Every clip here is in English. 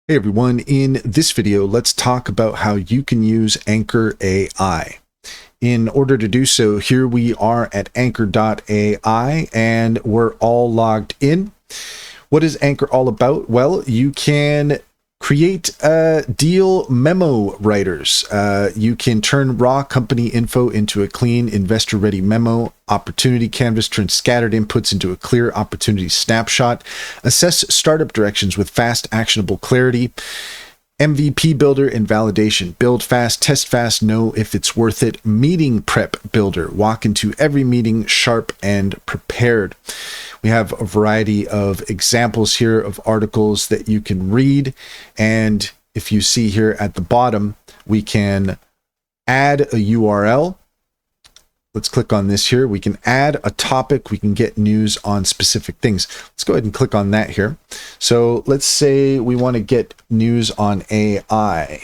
Hey everyone, in this video, let's talk about how you can use Ancher AI. In order to do so, here we are at Ancher.ai and we're all logged in. What is Ancher all about? Well, you can create deal memo writers. You can turn raw company info into a clean investor-ready memo. Opportunity canvas turns scattered inputs into a clear opportunity snapshot. Assess startup directions with fast, actionable clarity. MVP builder and validation. Build fast, test fast, know if it's worth it. Meeting prep builder. Walk into every meeting sharp and prepared. We have a variety of examples here of articles that you can read. And if you see here at the bottom, we can add a URL. Let's click on this here. We can add a topic. We can get news on specific things. Let's go ahead and click on that here. So let's say we want to get news on AI.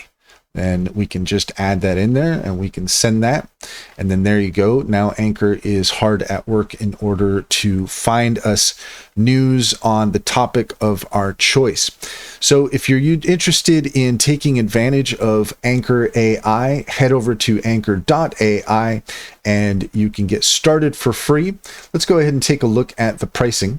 And we can just add that in there and we can send that. And then there you go. Now Ancher is hard at work in order to find us news on the topic of our choice. So if you're interested in taking advantage of Ancher AI, head over to Ancher.ai and you can get started for free. Let's go ahead and take a look at the pricing.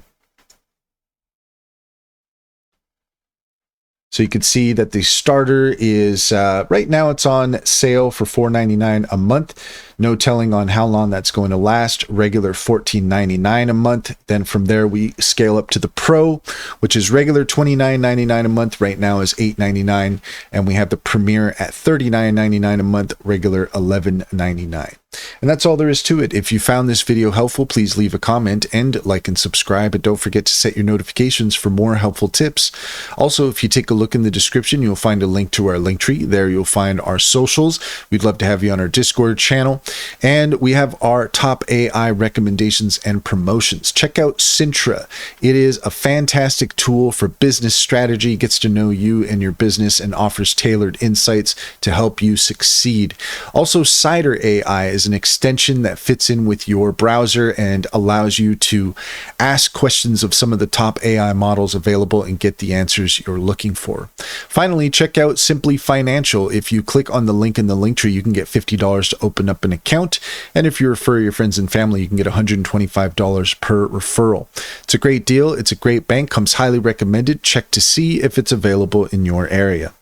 So you can see that the starter is, right now it's on sale for $4.99 a month. No telling on how long that's going to last. Regular $14.99 a month. Then from there we scale up to the Pro, which is regular $29.99 a month. Right now is $8.99. And we have the Premier at $39.99 a month, regular $11.99. And that's all there is to it. If you found this video helpful, please leave a comment and like and subscribe. And don't forget to set your notifications for more helpful tips. Also, if you take a look in the description, you'll find a link to our Linktree. There you'll find our socials. We'd love to have you on our Discord channel. And we have our top AI recommendations and promotions. Check out Cintra. It is a fantastic tool for business strategy, gets to know you and your business and offers tailored insights to help you succeed. Also, Cider AI is an extension that fits in with your browser and allows you to ask questions of some of the top AI models available and get the answers you're looking for. Finally, check out Simply Financial. If you click on the link in the Linktree, you can get $50 to open up an account. And if you refer your friends and family, you can get $125 per referral. It's a great deal. It's a great bank. Comes highly recommended. Check to see if it's available in your area.